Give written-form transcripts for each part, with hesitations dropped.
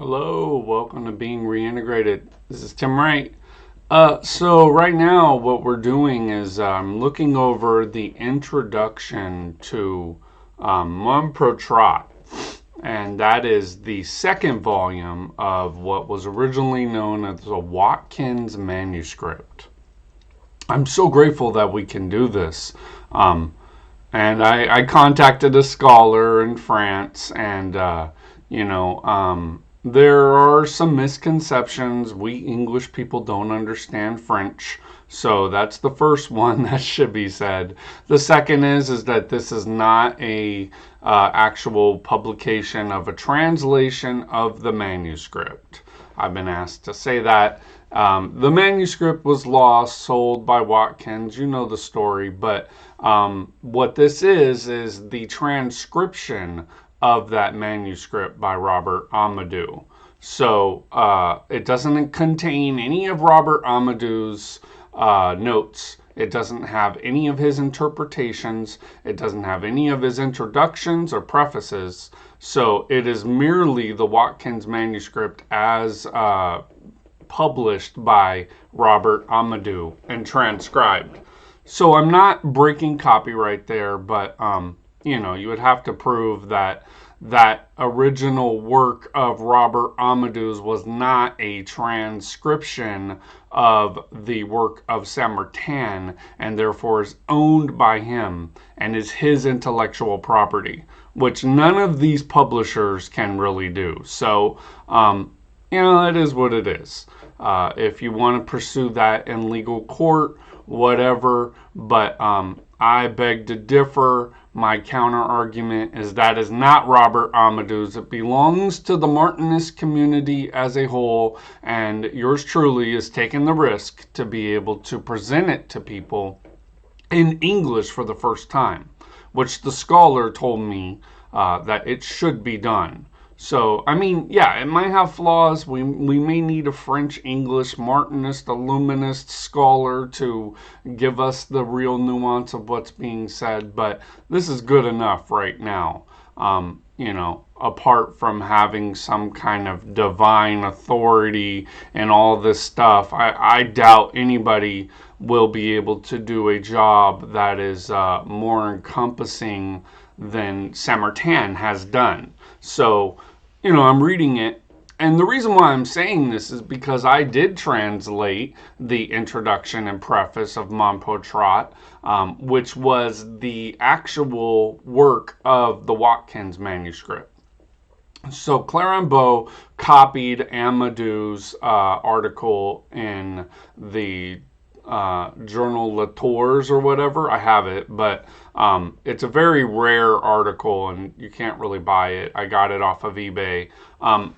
Hello, welcome to Being Reintegrated. This is Tim Wright. So right now what we're doing is looking over the introduction to Mon Pro Trot, and that is the second volume of what was originally known as the Watkins manuscript. I'm so grateful that we can do this. And I contacted a scholar in France, and there are some misconceptions. We English people don't understand French, so that's the first one that should be said. The second is that this is not a actual publication of a translation of the manuscript. I've been asked to say that. The manuscript was lost, sold by Watkins. You know the story, but what this is the transcription of that manuscript by Robert Amadou. So it doesn't contain any of Robert Amadou's notes. It doesn't have any of his interpretations. It doesn't have any of his introductions or prefaces. So it is merely the Watkins manuscript as published by Robert Amadou and transcribed. So I'm not breaking copyright there, but you would have to prove that that original work of Robert Amadou's was not a transcription of the work of Saint-Martin and therefore is owned by him and is his intellectual property, which none of these publishers can really do. So, it is what it is. If you want to pursue that in legal court, whatever, but I beg to differ. My counter argument is that is not Robert Amadou's. It belongs to the Martinist community as a whole, and yours truly is taking the risk to be able to present it to people in English for the first time, which the scholar told me that it should be done. So, it might have flaws. We may need a French-English Martinist, Illuminist scholar to give us the real nuance of what's being said, but this is good enough right now. Apart from having some kind of divine authority and all this stuff, I doubt anybody will be able to do a job that is more encompassing than Saint-Martin has done. So, I'm reading it, and the reason why I'm saying this is because I did translate the introduction and preface of Mon Pro Trot, which was the actual work of the Watkins manuscript. So Clarenbeau copied Amadou's article in the journal Latours or whatever. I have it, but it's a very rare article and you can't really buy it. I got it off of eBay.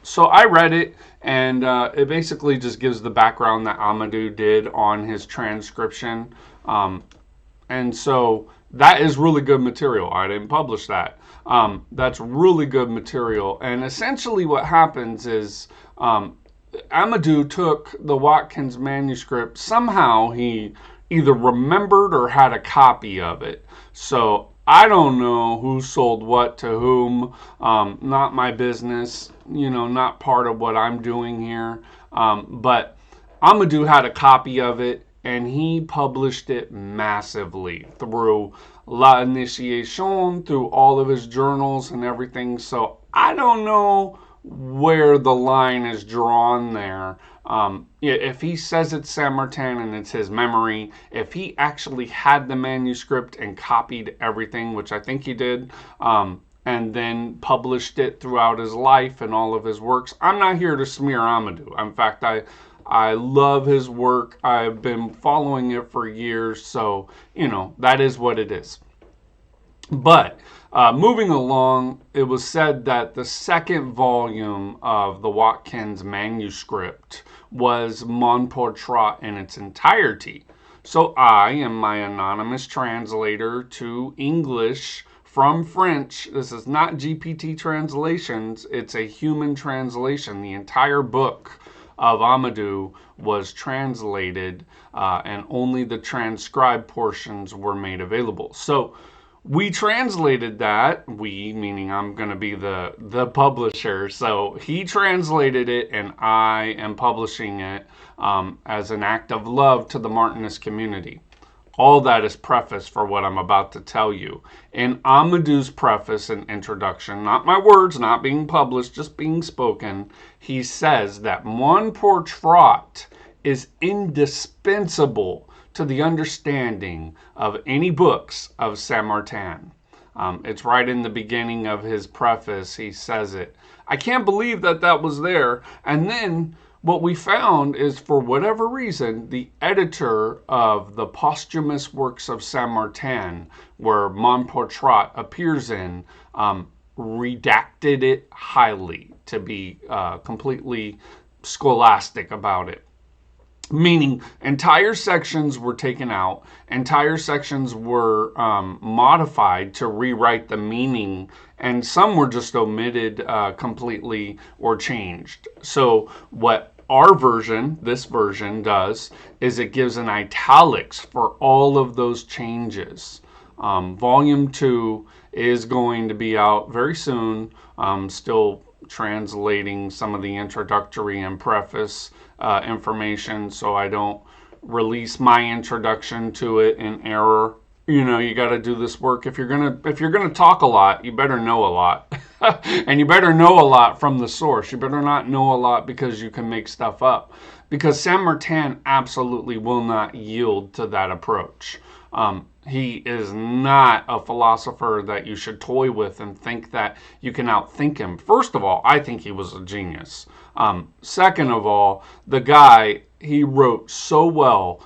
So I read it, and it basically just gives the background that Amadou did on his transcription. And so that is really good material. I didn't publish that. That's really good material. And essentially what happens is Amadou took the Watkins manuscript. Somehow he either remembered or had a copy of it. So I don't know who sold what to whom. Not my business. Not part of what I'm doing here. But Amadou had a copy of it, and he published it massively through La Initiation, through all of his journals and everything. So I don't know where the line is drawn there. If he says it's Saint-Martin and it's his memory, if he actually had the manuscript and copied everything, which I think he did, and then published it throughout his life and all of his works, I'm not here to smear Amadou. In fact, I love his work. I've been following it for years, so, that is what it is. But moving along, it was said that the second volume of the Watkins manuscript was Mon Pro Trot in its entirety. So I am my anonymous translator to English from French. This is not GPT translations. It's a human translation. The entire book of Amadou was translated, and only the transcribed portions were made available. So we translated that, we meaning I'm going to be the publisher. So he translated it, and I am publishing it as an act of love to the Martinist community. All that is preface for what I'm about to tell you. In Amadou's preface and introduction, not my words, not being published, just being spoken, he says that mon portrait is indispensable to the understanding of any books of Saint Martin. It's right in the beginning of his preface. He says it. I can't believe that that was there. And then what we found is, for whatever reason, the editor of the posthumous works of Saint Martin, where Mon Portrait appears in, redacted it highly to be completely scholastic about it. Meaning entire sections were taken out, entire sections were modified to rewrite the meaning, and some were just omitted completely or changed. So what our version, this version, does is it gives an italics for all of those changes. Volume 2 is going to be out very soon. Still translating some of the introductory and preface information, so I don't release my introduction to it in error. You know, you got to do this work. If you're gonna talk a lot, you better know a lot, and you better know a lot from the source. You better not know a lot because you can make stuff up. Because Saint Martin absolutely will not yield to that approach. He is not a philosopher that you should toy with and think that you can outthink him. First of all, I think he was a genius. Second of all, the guy, he wrote so well,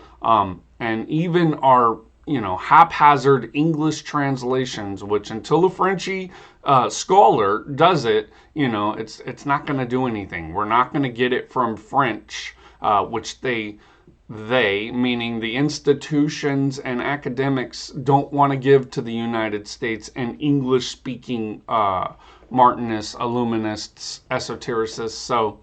and even our haphazard English translations, which until a Frenchy scholar does it, it's not going to do anything. We're not going to get it from French, which they, meaning the institutions and academics, don't want to give to the United States and English-speaking Martinists, Illuminists, esotericists. So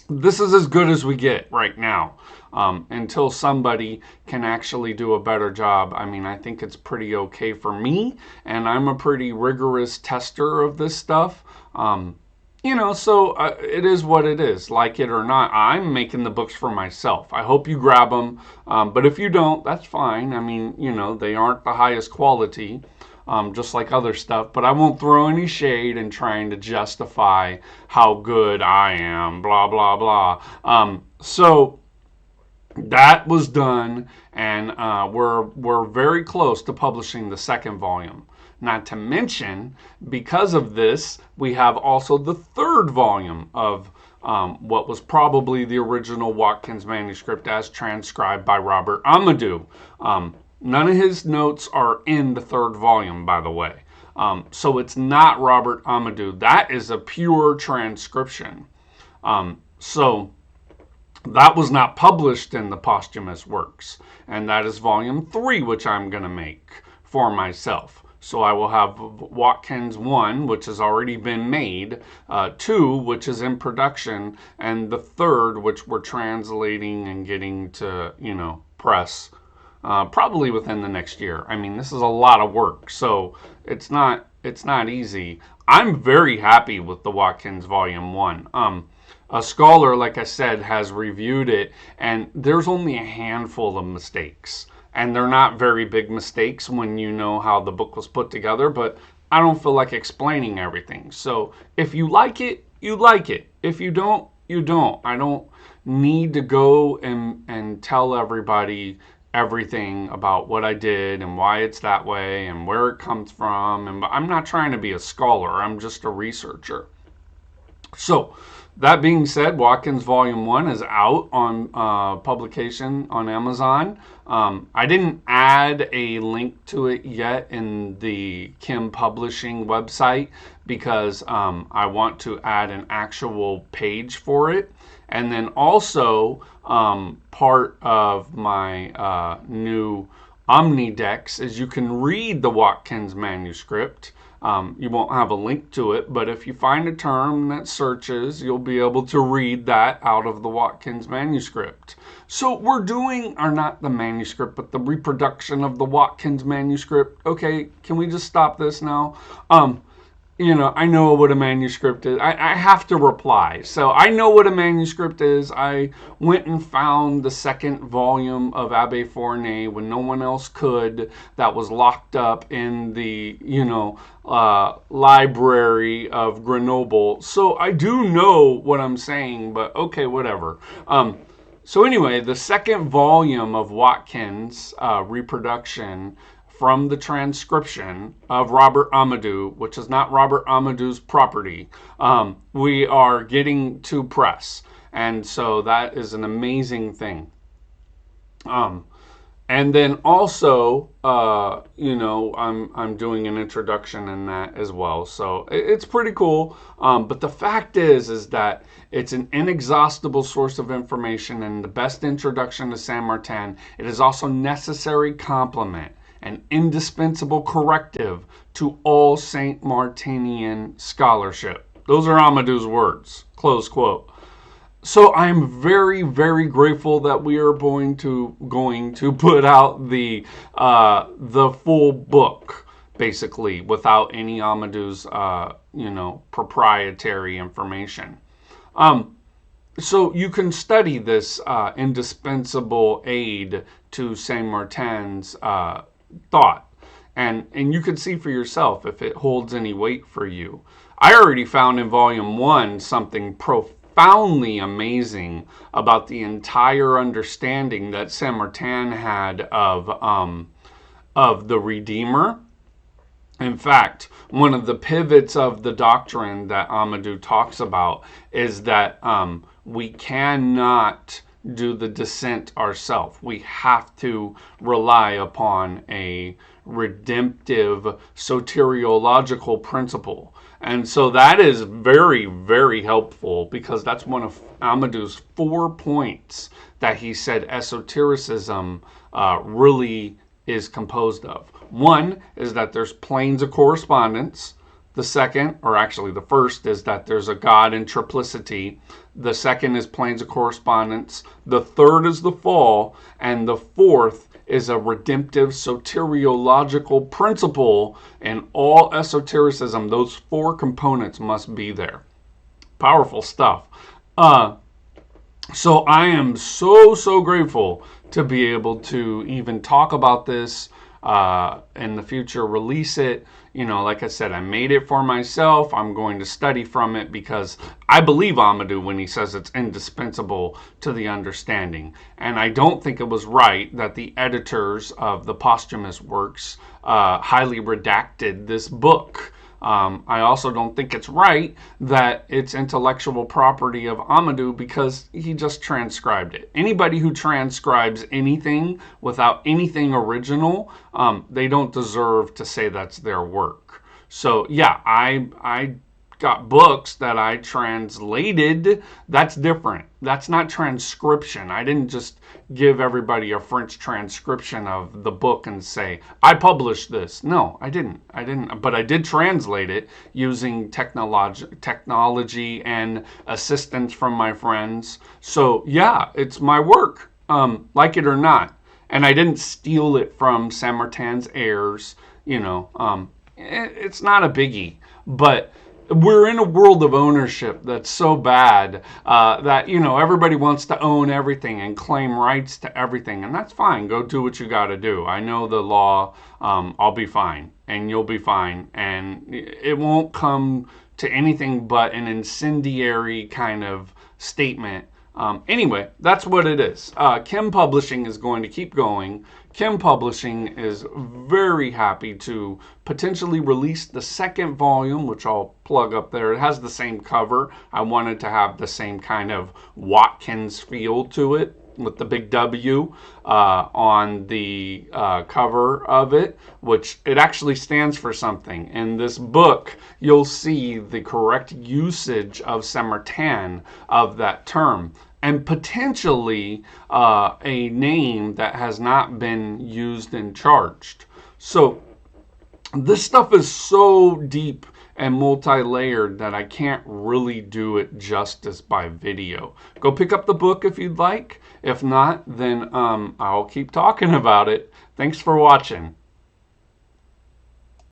this is as good as we get right now. Until somebody can actually do a better job. I mean, I think it's pretty okay for me, and I'm a pretty rigorous tester of this stuff. So it is what it is. Like it or not, I'm making the books for myself. I hope you grab them, but if you don't, that's fine. I mean, they aren't the highest quality, just like other stuff, but I won't throw any shade in trying to justify how good I am, blah, blah, blah. So that was done, and we're very close to publishing the second volume. Not to mention, because of this, we have also the third volume of what was probably the original Watkins manuscript as transcribed by Robert Amadou. None of his notes are in the third volume, by the way. So it's not Robert Amadou. That is a pure transcription. So that was not published in the posthumous works. And that is volume 3, which I'm going to make for myself. So I will have Watkins 1, which has already been made, 2, which is in production, and the third, which we're translating and getting to, press, probably within the next year. I mean, this is a lot of work, so it's not easy. I'm very happy with the Watkins Volume 1. A scholar, like I said, has reviewed it, and there's only a handful of mistakes. And they're not very big mistakes when you know how the book was put together, but I don't feel like explaining everything. So if you like it, you like it. If you don't, you don't. I don't need to go and tell everybody everything about what I did and why it's that way and where it comes from. And I'm not trying to be a scholar. I'm just a researcher. So that being said, Watkins Volume 1 is out on publication on Amazon. I didn't add a link to it yet in the Kim Publishing website because I want to add an actual page for it. And then also part of my new Omnidex is you can read the Watkins manuscript You won't have a link to it, but if you find a term that searches, you'll be able to read that out of the Watkins manuscript. So we're doing, or not the manuscript, but the reproduction of the Watkins manuscript. Okay, can we just stop this now? I know what a manuscript is. I have to reply. So I know what a manuscript is. I went and found the second volume of Abbé Fournier when no one else could, that was locked up in the, library of Grenoble. So I do know what I'm saying, but okay, whatever. So anyway, the second volume of Watkins' reproduction from the transcription of Robert Amadou, which is not Robert Amadou's property, we are getting to press. And so that is an amazing thing. And then also, I'm doing an introduction in that as well. So it's pretty cool. But the fact is that it's an inexhaustible source of information and the best introduction to Saint Martin. It is also necessary complement, an indispensable corrective to all Saint Martinian scholarship. Those are Amadou's words, close quote. So I'm very, very grateful that we are going to put out the full book, basically, without any Amadou's proprietary information. So you can study this indispensable aid to Saint Martin's thought, and you can see for yourself if it holds any weight for you. I already found in volume 1 something profoundly amazing about the entire understanding that Saint Martin had of the Redeemer. In fact, one of the pivots of the doctrine that Amadou talks about is that we cannot do the descent ourselves. We have to rely upon a redemptive soteriological principle. And so that is very, very helpful, because that's one of Amadou's 4 points that he said esotericism really is composed of. One is that there's planes of correspondence. The second, or actually the first, is that there's a God in triplicity. The second is planes of correspondence. The third is the fall. And the fourth is a redemptive soteriological principle. In all esotericism, those 4 components must be there. Powerful stuff. So I am so grateful to be able to even talk about this in the future, release it. Like I said, I made it for myself. I'm going to study from it because I believe Amadou when he says it's indispensable to the understanding. And I don't think it was right that the editors of the posthumous works highly redacted this book. I also don't think it's right that it's intellectual property of Amadou because he just transcribed it. Anybody who transcribes anything without anything original, they don't deserve to say that's their work. So yeah, I got books that I translated. That's different. That's not transcription. I didn't just give everybody a French transcription of the book and say, I published this. No, I didn't. But I did translate it using technology and assistance from my friends. So yeah, it's my work, like it or not. And I didn't steal it from Saint Martin's heirs. It's not a biggie. But we're in a world of ownership that's so bad that, everybody wants to own everything and claim rights to everything. And that's fine. Go do what you got to do. I know the law. I'll be fine. And you'll be fine. And it won't come to anything but an incendiary kind of statement. Anyway, that's what it is. Kim Publishing is going to keep going. Kim Publishing is very happy to potentially release the second volume, which I'll plug up there. It has the same cover. I wanted to have the same kind of Watkins feel to it, with the big W on the cover of it, which it actually stands for something. In this book, you'll see the correct usage of Saint Martin of that term, and potentially a name that has not been used and charged. So This stuff is so deep and multi-layered that I can't really do it justice by video. Go pick up the book if you'd like. If not, then I'll keep talking about it. Thanks for watching.